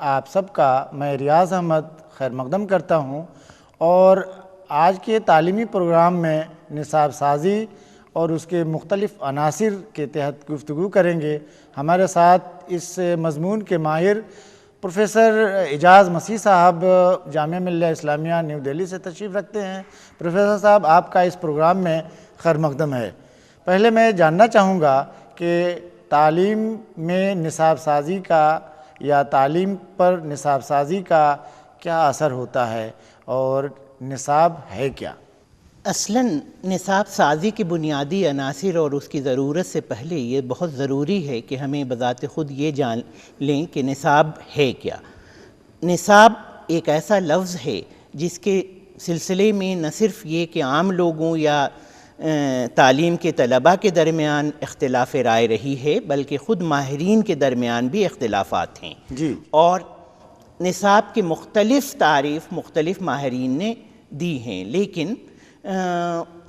آپ سب کا میں ریاض احمد خیر مقدم کرتا ہوں اور آج کے تعلیمی پروگرام میں نصاب سازی اور اس کے مختلف عناصر کے تحت گفتگو کریں گے۔ ہمارے ساتھ اس مضمون کے ماہر پروفیسر اعجاز مسیح صاحب جامعہ ملیہ اسلامیہ نیو دہلی سے تشریف رکھتے ہیں۔ پروفیسر صاحب، آپ کا اس پروگرام میں خیر مقدم ہے۔ پہلے میں جاننا چاہوں گا کہ تعلیم میں نصاب سازی کا یا تعلیم پر نصاب سازی کا کیا اثر ہوتا ہے اور نصاب ہے کیا؟ اصلاً نصاب سازی کے بنیادی عناصر اور اس کی ضرورت سے پہلے یہ بہت ضروری ہے کہ ہمیں بذات خود یہ جان لیں کہ نصاب ہے کیا۔ نصاب ایک ایسا لفظ ہے جس کے سلسلے میں نہ صرف یہ کہ عام لوگوں یا تعلیم کے طلباء کے درمیان اختلاف رائے رہی ہے، بلکہ خود ماہرین کے درمیان بھی اختلافات ہیں جی، اور نصاب کے مختلف تعریف مختلف ماہرین نے دی ہیں، لیکن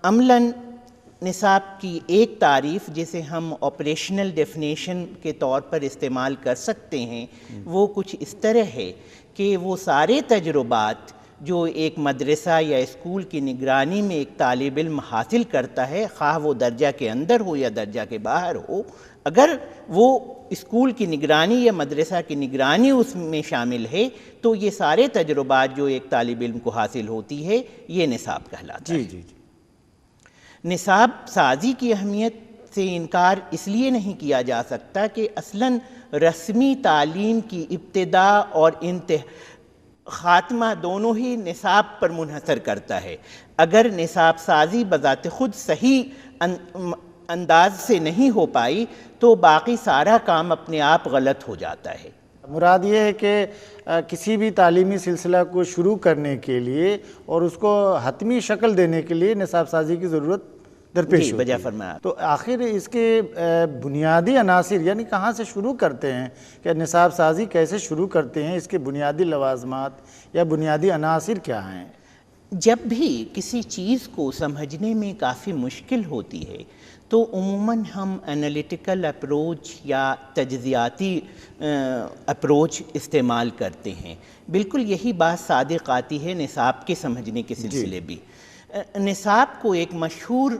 عملاً نصاب کی ایک تعریف جسے ہم آپریشنل ڈیفینیشن کے طور پر استعمال کر سکتے ہیں وہ کچھ اس طرح ہے کہ وہ سارے تجربات جو ایک مدرسہ یا اسکول کی نگرانی میں ایک طالب علم حاصل کرتا ہے، خواہ وہ درجہ کے اندر ہو یا درجہ کے باہر ہو، اگر وہ اسکول کی نگرانی یا مدرسہ کی نگرانی اس میں شامل ہے تو یہ سارے تجربات جو ایک طالب علم کو حاصل ہوتی ہے یہ نصاب کہلاتا ہے۔ جی۔ نصاب سازی کی اہمیت سے انکار اس لیے نہیں کیا جا سکتا کہ اصلاً رسمی تعلیم کی ابتدا اور خاتمہ دونوں ہی نصاب پر منحصر کرتا ہے۔ اگر نصاب سازی بذات خود صحیح انداز سے نہیں ہو پائی تو باقی سارا کام اپنے آپ غلط ہو جاتا ہے۔ مراد یہ ہے کہ کسی بھی تعلیمی سلسلہ کو شروع کرنے کے لیے اور اس کو حتمی شکل دینے کے لیے نصاب سازی کی ضرورت درپیش ہوتی ہے۔ بجا فرمایا۔ تو آخر اس کے بنیادی عناصر یعنی کہاں سے شروع کرتے ہیں کہ نصاب سازی کیسے شروع کرتے ہیں، اس کے بنیادی لوازمات یا بنیادی عناصر کیا ہیں؟ جب بھی کسی چیز کو سمجھنے میں کافی مشکل ہوتی ہے تو عموماً ہم انالیٹیکل اپروچ یا تجزیاتی اپروچ استعمال کرتے ہیں۔ بالکل یہی بات صادق آتی ہے نصاب کے سمجھنے کے سلسلے بھی۔ نصاب کو ایک مشہور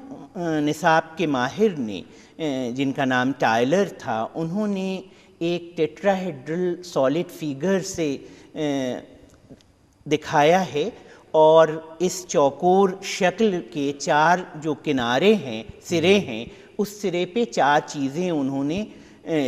نصاب کے ماہر نے جن کا نام ٹائلر تھا، انہوں نے ایک ٹیٹراہیڈرل سالڈ فیگر سے دکھایا ہے اور اس چوکور شکل کے چار جو کنارے ہیں، سرے ہیں، اس سرے پہ چار چیزیں انہوں نے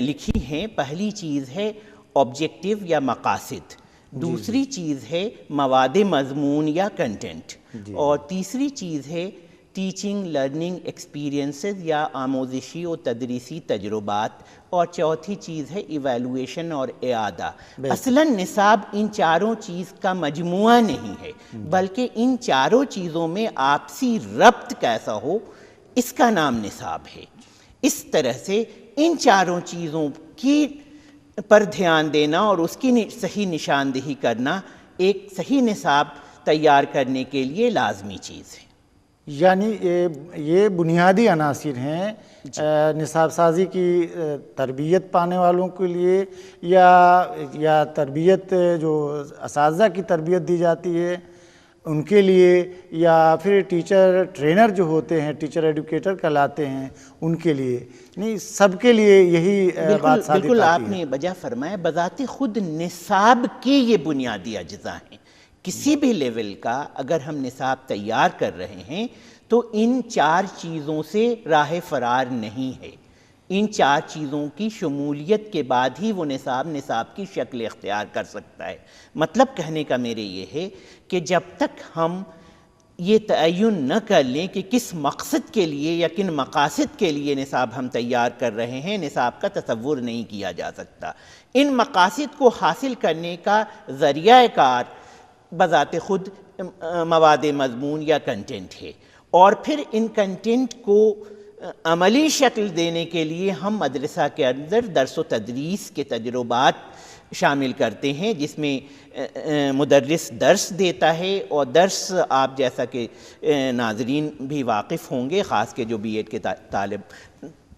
لکھی ہیں۔ پہلی چیز ہے آبجیکٹیو یا مقاصد، دوسری چیز ہے مواد مضمون یا کنٹینٹ، اور تیسری چیز ہے ٹیچنگ لرننگ ایکسپیرینسز یا آموزشی و تدریسی تجربات، اور چوتھی چیز ہے ایویلویشن اور اعادہ۔ اصلاً نصاب ان چاروں چیز کا مجموعہ نہیں ہے، بلکہ ان چاروں چیزوں میں آپسی ربط کیسا ہو اس کا نام نصاب ہے۔ اس طرح سے ان چاروں چیزوں کی پر دھیان دینا اور اس کی صحیح نشاندہی کرنا ایک صحیح نصاب تیار کرنے کے لیے لازمی چیز ہے۔ یعنی یہ بنیادی عناصر ہیں نصاب سازی کی تربیت پانے والوں کے لیے یا تربیت جو اساتذہ کی تربیت دی جاتی ہے ان کے لیے، یا پھر ٹیچر ٹرینر جو ہوتے ہیں، ٹیچر ایڈوکیٹر کہلاتے ہیں، ان کے لیے، نہیں سب کے لیے یہی بات صادق آتی ہے۔ بالکل آپ نے بجا فرمایا، بذات خود نصاب کے یہ بنیادی اجزاء ہیں۔ کسی بھی لیول کا اگر ہم نصاب تیار کر رہے ہیں تو ان چار چیزوں سے راہ فرار نہیں ہے۔ ان چار چیزوں کی شمولیت کے بعد ہی وہ نصاب کی شکل اختیار کر سکتا ہے۔ مطلب کہنے کا میرے یہ ہے کہ جب تک ہم یہ تعین نہ کر لیں کہ کس مقصد کے لیے یا کن مقاصد کے لیے نصاب ہم تیار کر رہے ہیں، نصاب کا تصور نہیں کیا جا سکتا۔ ان مقاصد کو حاصل کرنے کا ذریعہ کار بذات خود مواد مضمون یا کنٹینٹ ہے، اور پھر ان کنٹینٹ کو عملی شکل دینے کے لیے ہم مدرسہ کے اندر درس و تدریس کے تجربات شامل کرتے ہیں، جس میں مدرس درس دیتا ہے، اور درس آپ جیسا کہ ناظرین بھی واقف ہوں گے، خاص کے جو بی ایڈ کے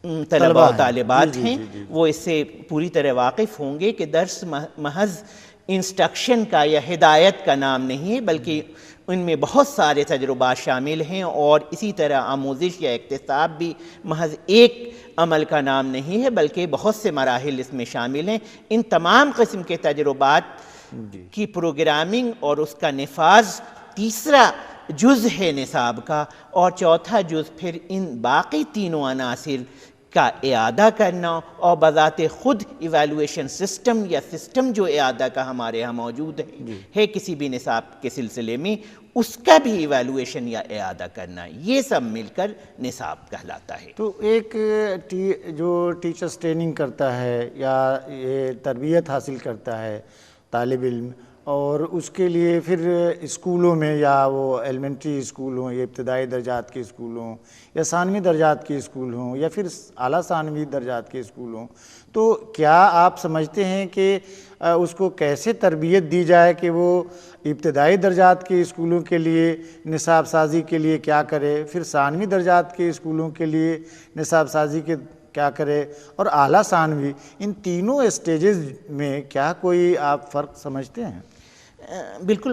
طلبہ و طالبات ہیں وہ اس سے پوری طرح واقف ہوں گے کہ درس محض انسٹرکشن کا یا ہدایت کا نام نہیں ہے، بلکہ ان میں بہت سارے تجربات شامل ہیں، اور اسی طرح آموزش یا اکتساب بھی محض ایک عمل کا نام نہیں ہے بلکہ بہت سے مراحل اس میں شامل ہیں۔ ان تمام قسم کے تجربات کی پروگرامنگ اور اس کا نفاذ تیسرا جز ہے نصاب کا، اور چوتھا جز پھر ان باقی تینوں عناصر کا اعادہ کرنا، اور بذات خود ایویلویشن سسٹم یا سسٹم جو اعادہ کا ہمارے ہاں موجود ہے کسی بھی نصاب کے سلسلے میں، اس کا بھی ایویلویشن یا اعادہ کرنا، یہ سب مل کر نصاب کہلاتا ہے۔ تو ایک جو ٹیچرز ٹریننگ کرتا ہے یا یہ تربیت حاصل کرتا ہے طالب علم، اور اس کے لیے پھر اسکولوں میں، یا وہ ایلیمنٹری اسکول ہوں یا ابتدائی درجات کے اسکول ہوں یا ثانوی درجات کے اسکول ہوں یا پھر اعلیٰ ثانوی درجات کے اسکول ہوں، تو کیا آپ سمجھتے ہیں کہ اس کو کیسے تربیت دی جائے کہ وہ ابتدائی درجات کے اسکولوں کے لیے نصاب سازی کے لیے کیا کرے، پھر ثانوی درجات کے اسکولوں کے لیے نصاب سازی کے کیا کرے، اور اعلیٰ ثانوی، ان تینوں اسٹیجز میں کیا کوئی آپ فرق سمجھتے ہیں؟ بالکل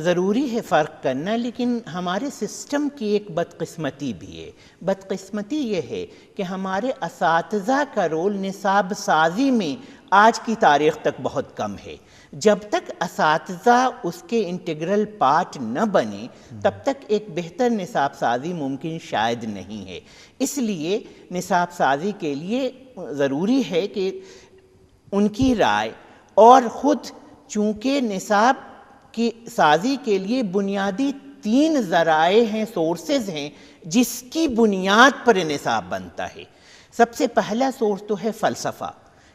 ضروری ہے فرق کرنا، لیکن ہمارے سسٹم کی ایک بدقسمتی بھی ہے۔ بدقسمتی یہ ہے کہ ہمارے اساتذہ کا رول نصاب سازی میں آج کی تاریخ تک بہت کم ہے۔ جب تک اساتذہ اس کے انٹیگرل پارٹ نہ بنے تب تک ایک بہتر نصاب سازی ممکن شاید نہیں ہے۔ اس لیے نصاب سازی کے لیے ضروری ہے کہ ان کی رائے، اور خود چونکہ نصاب کی سازی کے لیے بنیادی 3 ذرائع ہیں، سورسز ہیں، جس کی بنیاد پر نصاب بنتا ہے۔ سب سے پہلا سورس تو ہے فلسفہ،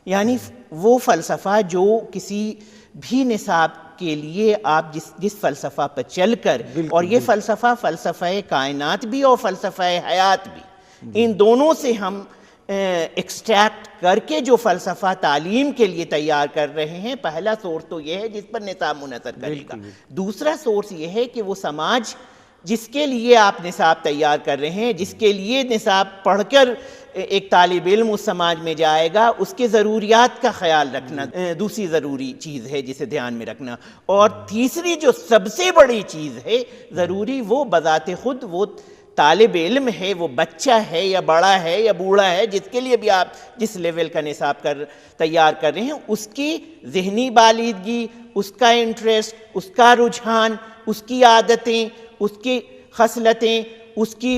یعنی وہ فلسفہ جو کسی بھی نصاب کے لیے آپ جس فلسفہ پر چل کر، اور یہ فلسفہ فلسفہ کائنات بھی اور فلسفہ حیات بھی، ان دونوں سے ہم ایکسٹریکٹ کر کے جو فلسفہ تعلیم کے لیے تیار کر رہے ہیں، پہلا سورس تو یہ ہے جس پر نصاب منحصر کرے گا۔ دوسرا سورس یہ ہے کہ وہ سماج جس کے لیے آپ نصاب تیار کر رہے ہیں، جس کے لیے نصاب پڑھ کر ایک طالب علم اس سماج میں جائے گا، اس کے ضروریات کا خیال رکھنا دوسری ضروری چیز ہے جسے دھیان میں رکھنا۔ اور تیسری جو سب سے بڑی چیز ہے ضروری، وہ بذات خود وہ طالب علم ہے، وہ بچہ ہے یا بڑا ہے یا بوڑھا ہے، جس کے لیے بھی آپ جس لیول کا نصاب تیار کر رہے ہیں، اس کی ذہنی بالیدگی، اس کا انٹرسٹ، اس کا رجحان، اس کی عادتیں، اس کی خصلتیں، اس کی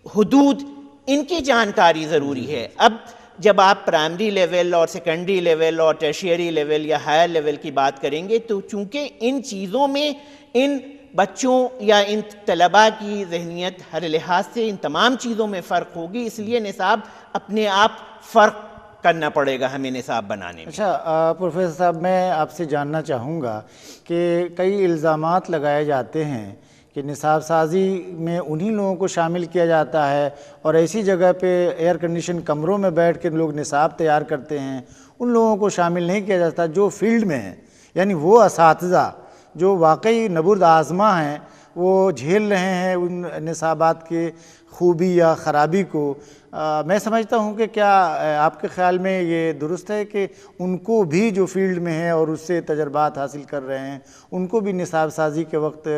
حدود، ان کی جانکاری ضروری ہے۔ اب جب آپ پرائمری لیول اور سیکنڈری لیول اور ٹرشیری لیول یا ہائر لیول کی بات کریں گے، تو چونکہ ان چیزوں میں ان بچوں یا ان طلباء کی ذہنیت ہر لحاظ سے ان تمام چیزوں میں فرق ہوگی، اس لیے نصاب اپنے آپ فرق کرنا پڑے گا ہمیں نصاب بنانے میں۔ اچھا پروفیسر صاحب، میں آپ سے جاننا چاہوں گا کہ کئی الزامات لگائے جاتے ہیں کہ نصاب سازی میں انہی لوگوں کو شامل کیا جاتا ہے، اور ایسی جگہ پہ ایئر کنڈیشن کمروں میں بیٹھ کے لوگ نصاب تیار کرتے ہیں، ان لوگوں کو شامل نہیں کیا جاتا جو فیلڈ میں ہیں، یعنی وہ اساتذہ جو واقعی نبرد آزما ہیں، وہ جھیل رہے ہیں ان نصابات کے خوبی یا خرابی کو۔ میں سمجھتا ہوں کہ کیا آپ کے خیال میں یہ درست ہے کہ ان کو بھی جو فیلڈ میں ہیں اور اس سے تجربات حاصل کر رہے ہیں، ان کو بھی نصاب سازی کے وقت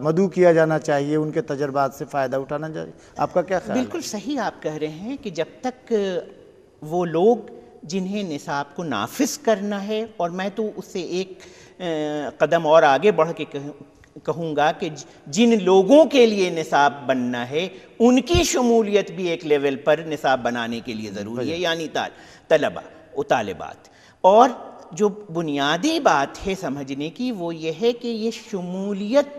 مدعو کیا جانا چاہیے، ان کے تجربات سے فائدہ اٹھانا چاہیے؟ آپ کا کیا خیال ہے؟ بالکل صحیح آپ کہہ رہے ہیں کہ جب تک وہ لوگ جنہیں نصاب کو نافذ کرنا ہے، اور میں تو اس سے ایک قدم اور آگے بڑھ کے کہوں گا کہ جن لوگوں کے لیے نصاب بننا ہے ان کی شمولیت بھی ایک لیول پر نصاب بنانے کے لیے ضروری ہے، یعنی طلبہ و طالبات۔ اور جو بنیادی بات ہے سمجھنے کی وہ یہ ہے کہ یہ شمولیت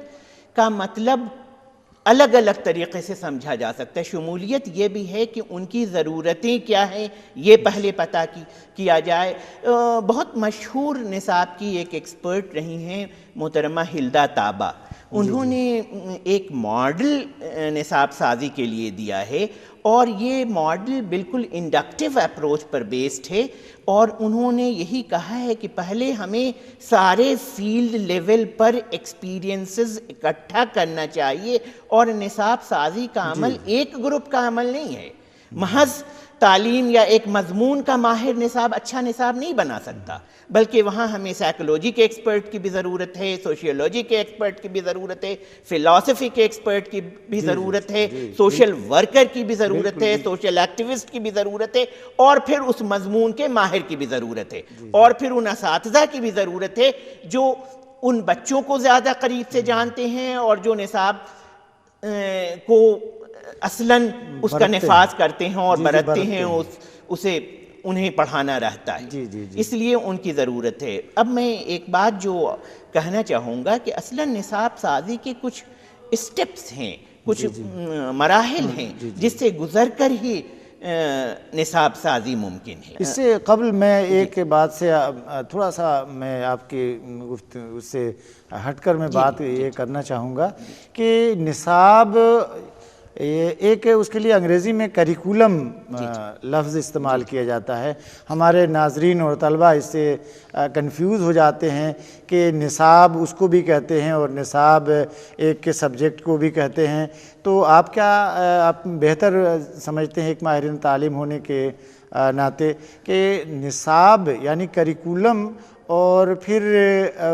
کا مطلب الگ الگ طریقے سے سمجھا جا سکتا ہے۔ شمولیت یہ بھی ہے کہ ان کی ضرورتیں کیا ہیں یہ پہلے پتہ کیا جائے۔ بہت مشہور نصاب کی ایک ایکسپرٹ رہی ہیں محترمہ ہلدا طابہ، انہوں نے ایک ماڈل نصاب سازی کے لیے دیا ہے، اور یہ ماڈل بالکل انڈکٹیو اپروچ پر بیسڈ ہے، اور انہوں نے یہی کہا ہے کہ پہلے ہمیں سارے فیلڈ لیول پر ایکسپیرینسز اکٹھا کرنا چاہیے، اور نصاب سازی کا عمل ایک گروپ کا عمل نہیں ہے، محض تعلیم یا ایک مضمون کا ماہر نصاب اچھا نصاب نہیں بنا سکتا، بلکہ وہاں ہمیں سائیکولوجی کے ایکسپرٹ کی بھی ضرورت ہے، سوشیولوجی کے ایکسپرٹ کی بھی ضرورت ہے، فلاسفی کے ایکسپرٹ کی بھی ضرورت ہے، سوشل ورکر کی بھی ضرورت ہے، سوشل ایکٹیوسٹ کی بھی ضرورت ہے، اور پھر اس مضمون کے ماہر کی بھی ضرورت ہے، اور پھر ان اساتذہ کی بھی ضرورت ہے جو ان بچوں کو زیادہ قریب سے جانتے ہیں اور جو نصاب کو اصلاً اس کا نفاذ کرتے ہیں اور برتتے ہیں، اسے انہیں پڑھانا رہتا ہے، اس لیے ان کی ضرورت ہے۔ اب میں ایک بات جو کہنا چاہوں گا کہ اصلاً نصاب سازی کے کچھ اسٹیپس ہیں، کچھ مراحل ہیں جس سے گزر کر ہی نصاب سازی ممکن ہے۔ اس سے قبل میں ایک بات سے تھوڑا سا میں آپ کی گفتگو سے ہٹ کر میں بات یہ کرنا چاہوں گا کہ نصاب ایک اس کے لیے انگریزی میں کریکولم لفظ استعمال کیا جاتا ہے۔ ہمارے ناظرین اور طلبہ اس سے کنفیوز ہو جاتے ہیں کہ نصاب اس کو بھی کہتے ہیں اور نصاب ایک کے سبجیکٹ کو بھی کہتے ہیں، تو آپ کیا آپ بہتر سمجھتے ہیں ایک ماہرین تعلیم ہونے کے ناطے کہ نصاب یعنی کریکولم اور پھر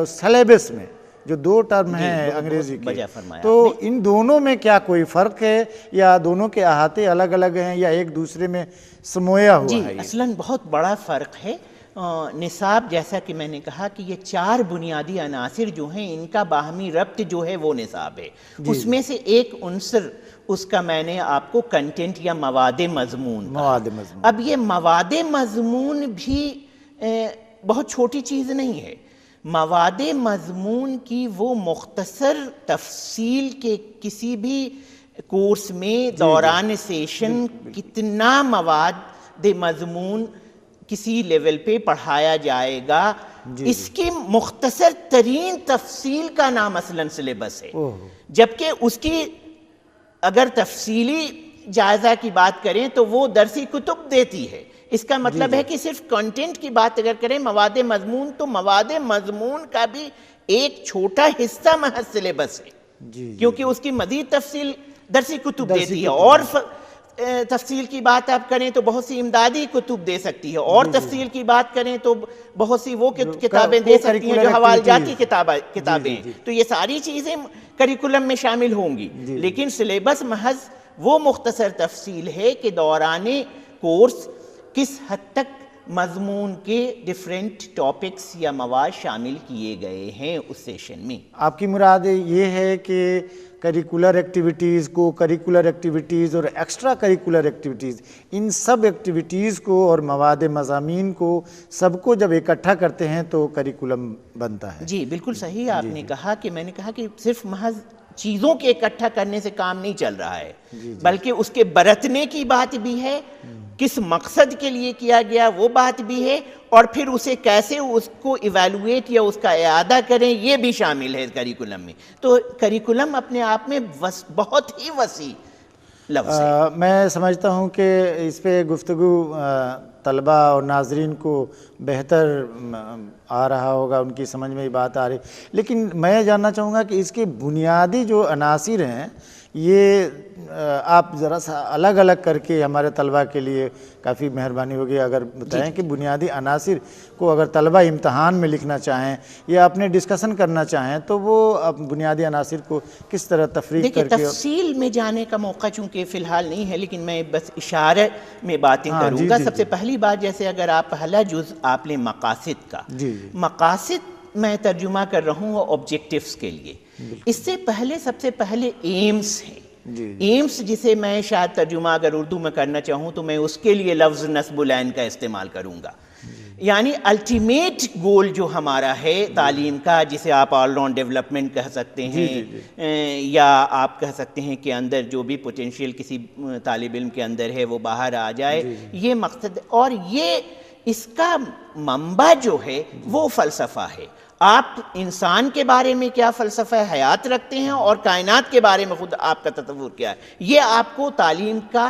سلیبس میں جو دو ٹرم ہیں انگریزی کے، تو ان دونوں میں کیا کوئی فرق ہے یا دونوں کے احاطے الگ الگ ہیں یا ایک دوسرے میں سمویا ہوا ہے؟ اصلاً بہت بڑا فرق ہے۔ نصاب جیسا کہ میں نے کہا کہ یہ 4 بنیادی عناصر جو ہیں ان کا باہمی ربط جو ہے وہ نصاب ہے، اس میں سے ایک عنصر اس کا میں نے آپ کو کنٹینٹ یا مواد مضمون کہا۔ اب یہ مواد مضمون بھی بہت چھوٹی چیز نہیں ہے۔ مواد مضمون کی وہ مختصر تفصیل کے کسی بھی کورس میں دوران سیشن کتنا مواد مضمون کسی لیول پہ پڑھایا جائے گا، اس کی مختصر ترین تفصیل کا نام مثلاً سلیبس ہے، جبکہ اس کی اگر تفصیلی جائزہ کی بات کریں تو وہ درسی کتب دیتی ہے۔ اس کا مطلب ہے کہ صرف کنٹینٹ کی بات اگر کریں مواد مضمون، تو مواد مضمون کا بھی ایک چھوٹا حصہ محض سلیبس ہے، کیونکہ اس کی مزید تفصیل درسی کتب دیتی ہے، اور تفصیل کی بات آپ کریں تو بہت سی امدادی کتب دے سکتی ہے، اور تفصیل کی بات کریں تو بہت سی وہ کتابیں دے سکتی ہیں جو حوالہ جاتی کتابیں ہیں، تو یہ ساری چیزیں کریکولم میں شامل ہوں گی، لیکن سلیبس محض وہ مختصر تفصیل ہے کہ دوران کورس کس حد تک مضمون کے ڈیفرنٹ ٹاپکس یا مواد شامل کیے گئے ہیں اس سیشن میں۔ آپ کی مراد یہ ہے کہ کریکولر ایکٹیویٹیز، کو کریکولر ایکٹیویٹیز اور ایکسٹرا کریکولر ایکٹیویٹیز، ان سب ایکٹیویٹیز کو اور مواد مضامین کو سب کو جب اکٹھا کرتے ہیں تو کریکولم بنتا ہے۔ جی بالکل صحیح آپ نے کہا کہ میں نے کہا کہ صرف محض چیزوں کے اکٹھا کرنے سے کام نہیں چل رہا ہے، بلکہ اس کے برتنے کی بات بھی ہے، کس مقصد کے لیے کیا گیا وہ بات بھی ہے، اور پھر اسے کیسے اس کو ایویلویٹ یا اس کا اعادہ کریں یہ بھی شامل ہے کریکولم میں۔ تو کریکولم اپنے آپ میں بہت ہی وسیع لفظ ہے۔ میں سمجھتا ہوں کہ اس پہ گفتگو طلبہ اور ناظرین کو بہتر آ رہا ہوگا، ان کی سمجھ میں یہ بات آ رہی، لیکن میں جاننا چاہوں گا کہ اس کے بنیادی جو عناصر ہیں یہ آپ ذرا سا الگ الگ کر کے ہمارے طلبہ کے لیے کافی مہربانی ہوگی اگر بتائیں کہ بنیادی عناصر کو اگر طلبہ امتحان میں لکھنا چاہیں یا اپنے ڈسکشن کرنا چاہیں تو وہ بنیادی عناصر کو کس طرح تفریق کر کے۔ تفصیل میں جانے کا موقع چونکہ فی الحال نہیں ہے، لیکن میں بس اشارے میں باتیں کروں گا۔ سب سے پہلی بات، جیسے اگر آپ پہلا جز آپ نے مقاصد کا، مقاصد میں ترجمہ کر رہا ہوں آبجیکٹیوز کے لیے، اس سے پہلے سب سے پہلے ایمز ہیں۔ ایمز جسے میں شاید ترجمہ اگر اردو میں کرنا چاہوں تو میں اس کے لیے لفظ نصب العین کا استعمال کروں گا، یعنی الٹیمیٹ گول جو ہمارا ہے تعلیم کا، جسے آپ آل راؤنڈ ڈیولپمنٹ کہہ سکتے ہیں، یا آپ کہہ سکتے ہیں کہ اندر جو بھی پوٹینشیل کسی طالب علم کے اندر ہے وہ باہر آ جائے، یہ مقصد، اور یہ اس کا منبع جو ہے وہ فلسفہ ہے۔ آپ انسان کے بارے میں کیا فلسفہ حیات رکھتے ہیں اور کائنات کے بارے میں خود آپ کا تصور کیا ہے، یہ آپ کو تعلیم کا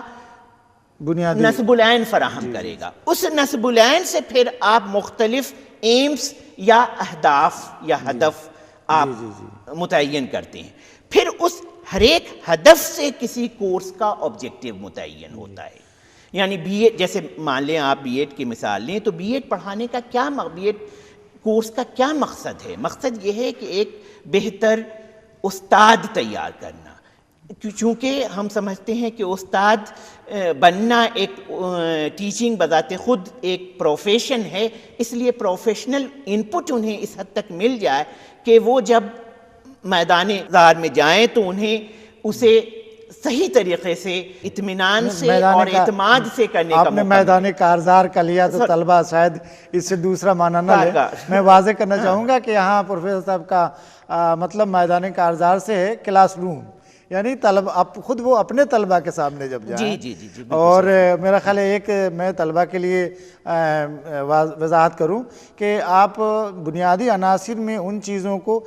بنیادی نصب العین فراہم کرے گا۔ اس نصب العین سے پھر آپ مختلف ایمز یا اہداف یا ہدف آپ متعین کرتے ہیں، پھر اس ہر ایک ہدف سے کسی کورس کا آبجیکٹیو متعین ہوتا ہے۔ یعنی بی ایڈ، جیسے مان لیں آپ بی ایڈ کی مثال لیں تو بی ایڈ پڑھانے کا کیا بی ایڈ کورس کا کیا مقصد ہے؟ مقصد یہ ہے کہ ایک بہتر استاد تیار کرنا، چونکہ ہم سمجھتے ہیں کہ استاد بننا ایک ٹیچنگ بذات خود ایک پروفیشن ہے، اس لیے پروفیشنل انپٹ انہیں اس حد تک مل جائے کہ وہ جب میدان کار میں جائیں تو انہیں اسے صحیح طریقے سے اطمینان سے اور اعتماد سے کرنے کا آپ نے میدان کارزار کا لیا تو طلبہ شاید اس سے دوسرا معنی نہ لے. میں واضح کرنا چاہوں گا کہ یہاں پروفیسر صاحب کا مطلب میدان کارزار سے ہے کلاس روم، یعنی طلبہ خود وہ اپنے طلبہ کے سامنے جب جائیں. جی اور میرا خیال ہے ایک میں طلبہ کے لیے وضاحت کروں کہ آپ بنیادی عناصر میں ان چیزوں کو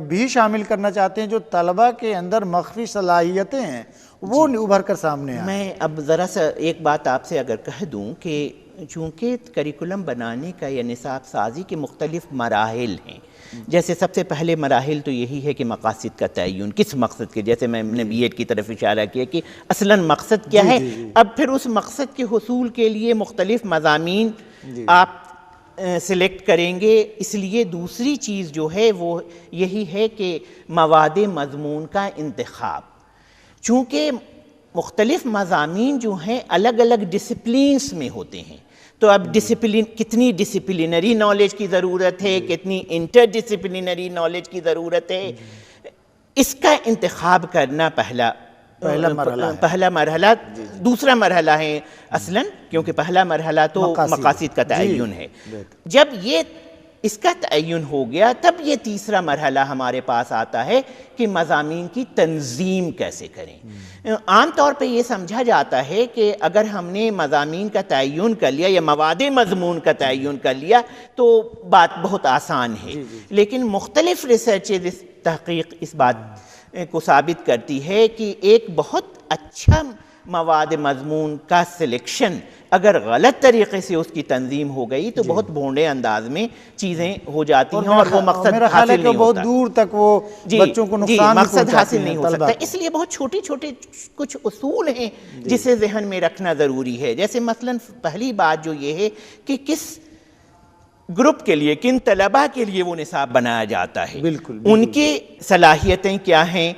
بھی شامل کرنا چاہتے ہیں جو طلبہ کے اندر مخفی صلاحیتیں ہیں وہ ابھر کر سامنے آئیں. میں اب ذرا سا ایک بات آپ سے اگر کہہ دوں کہ چونکہ کریکولم بنانے کا یا نصاب سازی کے مختلف مراحل ہیں، جیسے سب سے پہلے مراحل تو یہی ہے کہ مقاصد کا تعین، کس مقصد کے، جیسے میں نے بی ایڈ کی طرف اشارہ کیا کہ اصلاً مقصد کیا ہے. اب پھر اس مقصد کے حصول کے لیے مختلف مضامین آپ سلیکٹ کریں گے. اس لیے دوسری چیز جو ہے وہ یہی ہے کہ مواد مضمون کا انتخاب، چونکہ مختلف مضامین جو ہیں الگ الگ ڈسپلینس میں ہوتے ہیں، تو اب کتنی ڈسپلینری نالج کی ضرورت ہے، کتنی انٹر ڈسپلینری نالج کی ضرورت ہے، اس کا انتخاب کرنا پہلا مرحلہ. دوسرا مرحلہ ہے اصلاً، کیونکہ پہلا مرحلہ تو مقاصد کا تعین ہے. جب یہ اس کا تعین ہو گیا تب یہ تیسرا مرحلہ ہمارے پاس آتا ہے کہ مضامین کی تنظیم کیسے کریں. عام طور پہ یہ سمجھا جاتا ہے کہ اگر ہم نے مضامین کا تعین کر لیا یا مواد مضمون کا تعین کر لیا تو بات بہت آسان ہے، لیکن مختلف ریسرچ تحقیق اس بات کو ثابت کرتی ہے کہ ایک بہت اچھا مواد مضمون کا سلیکشن اگر غلط طریقے سے اس کی تنظیم ہو گئی تو بہت بھونڈے انداز میں چیزیں ہو جاتی ہیں اور وہ مقصد حاصل نہیں ہوتا. بہت دور تک وہ بچوں کو نقصان مقصد حاصل نہیں ہو سکتا. اس لیے بہت چھوٹی چھوٹی کچھ اصول ہیں جسے ذہن میں رکھنا ضروری ہے. جیسے مثلاً پہلی بات جو یہ ہے کہ کس گروپ کے لیے، کن طلباء کے لیے وہ نصاب بنایا جاتا ہے، ان کی صلاحیتیں کیا ہیں،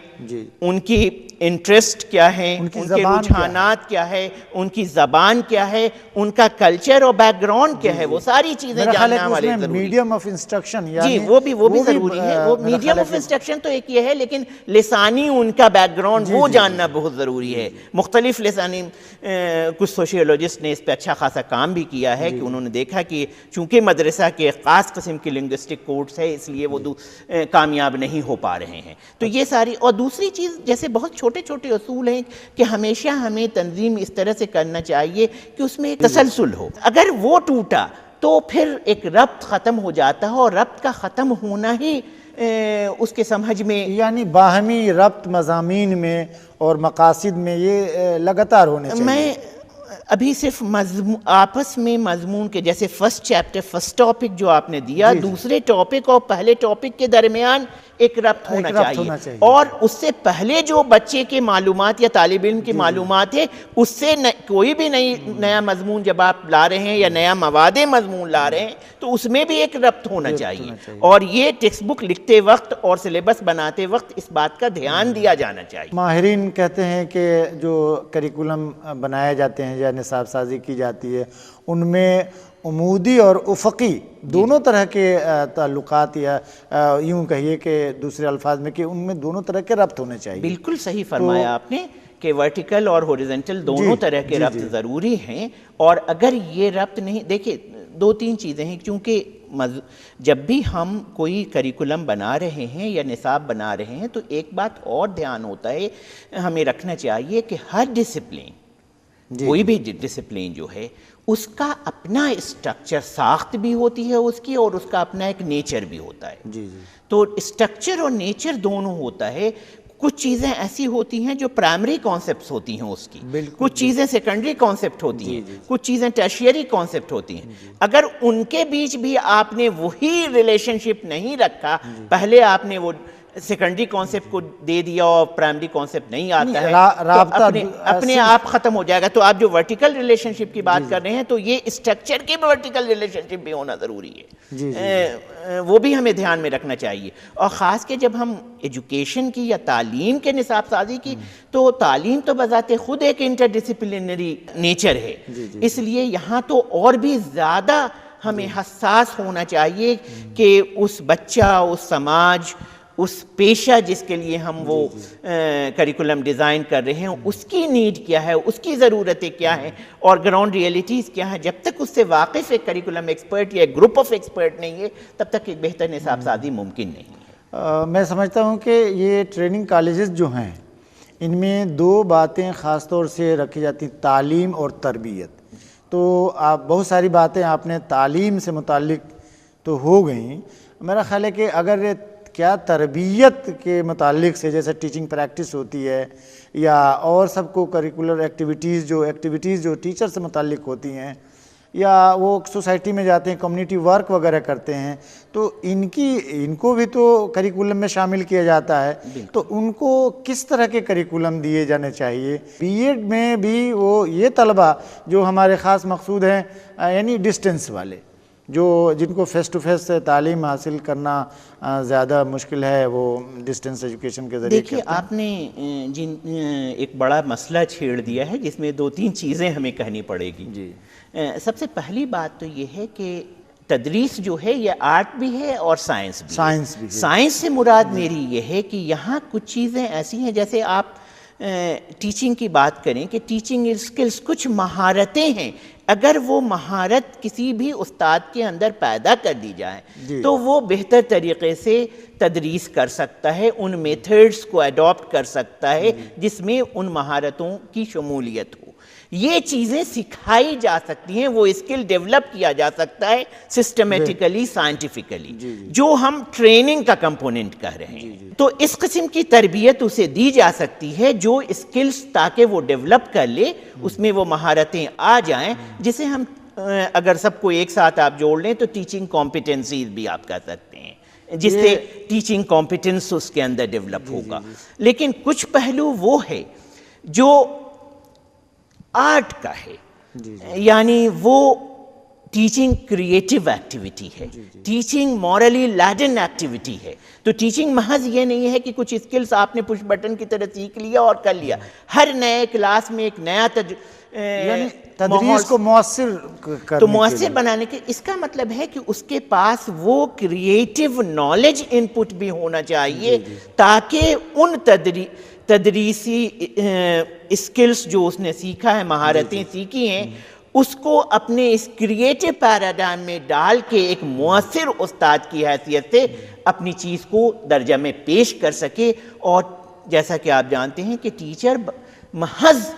ان کی انٹرسٹ کیا ہے، ان کے رجحانات کیا ہے، ان کی زبان کیا ہے، ان کا کلچر اور بیک گراؤنڈ کیا ہے، وہ ساری چیزیں جاننا ہمارے ضروری ہے. میڈیم آف انسٹرکشن وہ بھی ضروری ہے. وہ میڈیم آف انسٹرکشن تو ایک یہ ہے، لیکن لسانی ان کا بیک گراؤنڈ وہ جاننا بہت ضروری ہے. مختلف لسانی کچھ سوشیولوجسٹ نے اس پہ اچھا خاصا کام بھی کیا ہے کہ انہوں نے دیکھا کہ چونکہ مدرسہ کے ایک خاص قسم کی لنگوسٹک کوڈز ہے اس لیے وہ کامیاب نہیں ہو پا رہے ہیں. تو یہ ساری، اور دوسری چیز جیسے بہت چھوٹے چھوٹے اصول ہیں کہ ہمیشہ ہمیں تنظیم اس طرح سے کرنا چاہیے کہ اس میں ایک تسلسل ہو. اگر وہ ٹوٹا تو پھر ایک ربط ختم ہو جاتا ہے، اور ربط کا ختم ہونا ہی اس کے سمجھ میں، یعنی باہمی ربط مضامین میں اور مقاصد میں یہ لگاتار ہونے چاہیے. میں ابھی صرف آپس میں مضمون کے، جیسے فرسٹ چیپٹر فرسٹ ٹاپک جو آپ نے دیا، دوسرے ٹاپک اور پہلے ٹاپک کے درمیان ایک ربط ہونا چاہیے. اور اس سے پہلے جو بچے کے معلومات یا طالب علم کی معلومات ہے، اس سے کوئی بھی نیا مضمون جب آپ لا رہے ہیں یا نیا مواد مضمون لا رہے ہیں تو اس میں بھی ایک ربط ہونا چاہیے. اور یہ ٹیکسٹ بک لکھتے وقت اور سلیبس بناتے وقت اس بات کا دھیان دیا جانا چاہیے. ماہرین کہتے ہیں کہ جو کریکولم بنائے جاتے ہیں یا نصاب سازی کی جاتی ہے ان میں عمودی اور افقی دونوں طرح کے تعلقات، یا یوں کہیے کہ دوسرے الفاظ میں کہ ان میں دونوں طرح کے ربط ہونے چاہیے. بالکل صحیح فرمایا آپ نے کہ ورٹیکل اور ہورزنٹل دونوں طرح کے ربط ضروری ہیں. اور اگر یہ ربط نہیں، دیکھیں دو تین چیزیں ہیں، چونکہ جب بھی ہم کوئی کریکولم بنا رہے ہیں یا نصاب بنا رہے ہیں تو ایک بات اور دھیان ہوتا ہے، ہمیں رکھنا چاہیے کہ ہر ڈسپلین، کوئی بھی ڈسپلین جو ہے اس کا اپنا اسٹرکچر، ساخت بھی ہوتی ہے اس کی، اور اس کا اپنا ایک نیچر بھی ہوتا ہے. تو اسٹرکچر اور نیچر دونوں ہوتا ہے. کچھ چیزیں ایسی ہوتی ہیں جو پرائمری کانسیپٹس ہوتی ہیں اس کی، کچھ چیزیں سیکنڈری کانسیپٹ ہوتی ہیں، کچھ چیزیں ٹرشیری کانسیپٹ ہوتی ہیں. اگر ان کے بیچ بھی آپ نے وہی ریلیشن شپ نہیں رکھا، پہلے آپ نے وہ سیکنڈری کانسیپٹ کو دے دیا اور پرائمری کانسیپٹ نہیں آتا ہے رابطہ تو اپنے آپ ختم ہو جائے گا. تو آپ جو ورٹیکل ریلیشن شپ کی بات کر رہے ہیں تو یہ اسٹرکچر کی ورٹیکل ریلیشن شپ بھی ہونا ضروری ہے, وہ بھی ہمیں دھیان میں رکھنا چاہیے. اور خاص کے جب ہم ایجوکیشن کی یا تعلیم کے نصاب سازی کی تو تعلیم تو بذات خود ایک انٹر ڈسپلنری نیچر ہے, اس لیے یہاں تو اور بھی زیادہ ہمیں حساس ہونا چاہیے کہ اس بچہ, اس سماج, اس پیشہ جس کے لیے ہم وہ کریکولم ڈیزائن کر رہے ہیں اس کی نیڈ کیا ہے, اس کی ضرورتیں کیا ہیں اور گراؤنڈ ریئلٹیز کیا ہیں. جب تک اس سے واقف ایک کریکولم ایکسپرٹ یا ایک گروپ آف ایکسپرٹ نہیں ہے تب تک ایک بہتر نصاب سازی ممکن نہیں ہے. میں سمجھتا ہوں کہ یہ ٹریننگ کالجز جو ہیں ان میں دو باتیں خاص طور سے رکھی جاتی ہیں, تعلیم اور تربیت. تو آپ بہت ساری باتیں آپ نے تعلیم سے متعلق تو ہو گئیں, میرا خیال ہے کہ اگر کیا تربیت کے متعلق سے جیسے ٹیچنگ پریکٹس ہوتی ہے یا اور سب کو کریکولر ایکٹیویٹیز جو ٹیچر سے متعلق ہوتی ہیں یا وہ سوسائٹی میں جاتے ہیں کمیونٹی ورک وغیرہ کرتے ہیں تو ان کو بھی تو کریکولم میں شامل کیا جاتا ہے, تو ان کو کس طرح کے کریکولم دیے جانے چاہیے؟ بی ایڈ میں بھی وہ یہ طلبہ جو ہمارے خاص مقصود ہیں یعنی ڈسٹنس والے جن کو فیس ٹو فیس تعلیم حاصل کرنا زیادہ مشکل ہے, وہ ڈسٹنس ایجوکیشن کے ذریعے. دیکھیے آپ نے ایک بڑا مسئلہ چھیڑ دیا ہے جس میں دو تین چیزیں ہمیں کہنی پڑے گی. جی, سب سے پہلی بات تو یہ ہے کہ تدریس جو ہے یہ آرٹ بھی ہے اور سائنس بھی ہے. سائنس سے مراد میری یہ ہے کہ یہاں کچھ چیزیں ایسی ہیں جیسے آپ ٹیچنگ کی بات کریں کہ ٹیچنگ اسکلز کچھ مہارتیں ہیں, اگر وہ مہارت کسی بھی استاد کے اندر پیدا کر دی جائے تو وہ بہتر طریقے سے تدریس کر سکتا ہے, ان میتھڈز کو اڈاپٹ کر سکتا ہے جس میں ان مہارتوں کی شمولیت ہو. یہ چیزیں سکھائی جا سکتی ہیں, وہ اسکل ڈیولپ کیا جا سکتا ہے سسٹمیٹیکلی, سائنٹیفکلی, جو ہم ٹریننگ کا کمپوننٹ کہہ رہے ہیں. تو اس قسم کی تربیت اسے دی جا سکتی ہے جو اسکلز تاکہ وہ ڈیولپ کر لے, اس میں وہ مہارتیں آ جائیں جسے ہم اگر سب کو ایک ساتھ آپ جوڑ لیں تو ٹیچنگ کمپیٹنسیز بھی آپ کہہ سکتے ہیں, جس سے ٹیچنگ کمپیٹنس اس کے اندر ڈیولپ ہوگا. لیکن کچھ پہلو وہ ہے جو آرٹ کا ہے, یعنی وہ ٹیچنگ کریٹیو ایکٹیویٹی ہے, ٹیچنگ مورلی لیڈن ایکٹیویٹی ہے. تو ٹیچنگ محض یہ نہیں ہے کہ کچھ اسکلز آپ نے پش بٹن کی طرح سیکھ لیا اور کر لیا. ہر نئے کلاس میں ایک نیا تدریس کو مؤثر بنانے کے, اس کا مطلب ہے کہ اس کے پاس وہ کریٹیو نالج ان پٹ بھی ہونا چاہیے تاکہ ان تدریسی اسکلز جو اس نے سیکھا ہے, مہارتیں سیکھی ہیں, اس کو اپنے اس کریٹیو پیراڈائم میں ڈال کے ایک مؤثر استاد کی حیثیت سے اپنی چیز کو درجہ میں پیش کر سکے. اور جیسا کہ آپ جانتے ہیں کہ ٹیچر محض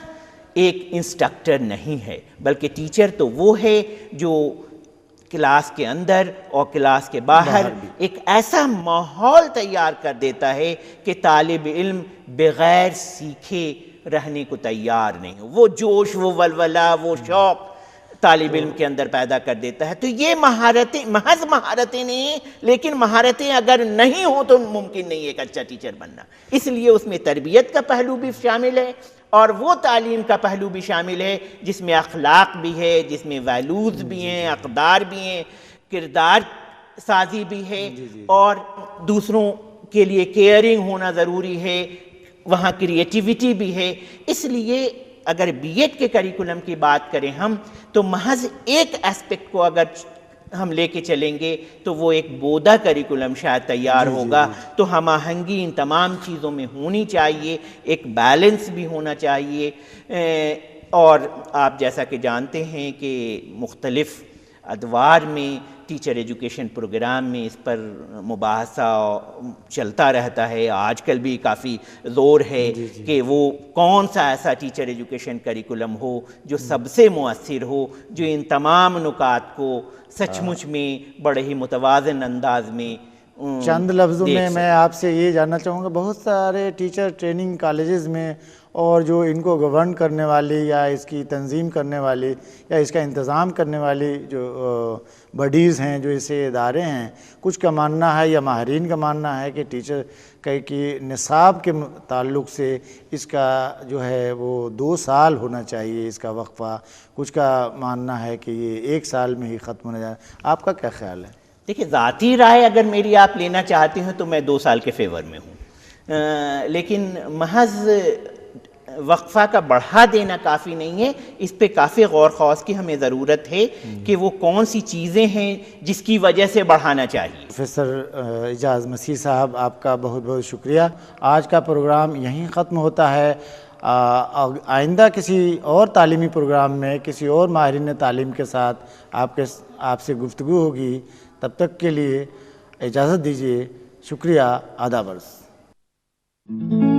ایک انسٹرکٹر نہیں ہے, بلکہ ٹیچر تو وہ ہے جو کلاس کے اندر اور کلاس کے باہر ایک ایسا ماحول تیار کر دیتا ہے کہ طالب علم بغیر سیکھے رہنے کو تیار نہیں ہو. وہ جوش, وہ ولولہ, وہ شوق طالب علم کے اندر پیدا کر دیتا ہے. تو یہ مہارتیں محض مہارتیں نہیں ہیں, لیکن مہارتیں اگر نہیں ہوں تو ممکن نہیں ایک اچھا ٹیچر بننا. اس لیے اس میں تربیت کا پہلو بھی شامل ہے اور وہ تعلیم کا پہلو بھی شامل ہے جس میں اخلاق بھی ہے, جس میں ویلوز بھی ہیں, اقدار بھی ہیں, کردار سازی بھی ہے, اور دوسروں کے لیے کیئرنگ ہونا ضروری ہے, وہاں کریٹیوٹی بھی ہے. اس لیے اگر بی ایڈ کے کریکولم کی بات کریں ہم تو محض ایک ایسپیکٹ کو اگر ہم لے کے چلیں گے تو وہ ایک بودا کریکولم شاید تیار ہوگا. تو ہم آہنگی ان تمام چیزوں میں ہونی چاہیے, ایک بیلنس بھی ہونا چاہیے. اور آپ جیسا کہ جانتے ہیں کہ مختلف ادوار میں ٹیچر ایجوکیشن پروگرام میں اس پر مباحثہ چلتا رہتا ہے. آج کل بھی کافی زور ہے کہ وہ کون سا ایسا ٹیچر ایجوکیشن کریکولم ہو جو سب سے مؤثر ہو, جو ان تمام نکات کو سچ مچ میں بڑے ہی متوازن انداز میں چند لفظوں میں آپ سے یہ جاننا چاہوں گا، بہت سارے ٹیچر ٹریننگ کالجز میں اور جو ان کو گورن کرنے والی یا اس کی تنظیم کرنے والی یا اس کا انتظام کرنے والی جو باڈیز ہیں، جو اسے ادارے ہیں، کچھ کا ماننا ہے یا ماہرین کا ماننا ہے کہ ٹیچر کی نصاب کے تعلق سے اس کا جو ہے وہ 2 سال ہونا چاہیے اس کا وقفہ، کچھ کا ماننا ہے کہ یہ 1 سال میں ہی ختم ہونا جائے، آپ کا کیا خیال ہے؟ دیکھیں، ذاتی رائے اگر میری آپ لینا چاہتے ہیں تو میں 2 سال کے فیور میں ہوں، لیکن محض وقفہ کا بڑھا دینا کافی نہیں ہے، اس پہ کافی غور خوض کی ہمیں ضرورت ہے کہ وہ کون سی چیزیں ہیں جس کی وجہ سے بڑھانا چاہیے۔ پروفیسر اعجاز مسیح صاحب، آپ کا بہت بہت شکریہ۔ آج کا پروگرام یہیں ختم ہوتا ہے۔ آئندہ کسی اور تعلیمی پروگرام میں کسی اور ماہرین تعلیم کے ساتھ آپ سے گفتگو ہوگی، تب تک کے لیے اجازت دیجیے۔ شکریہ، آداب عرض۔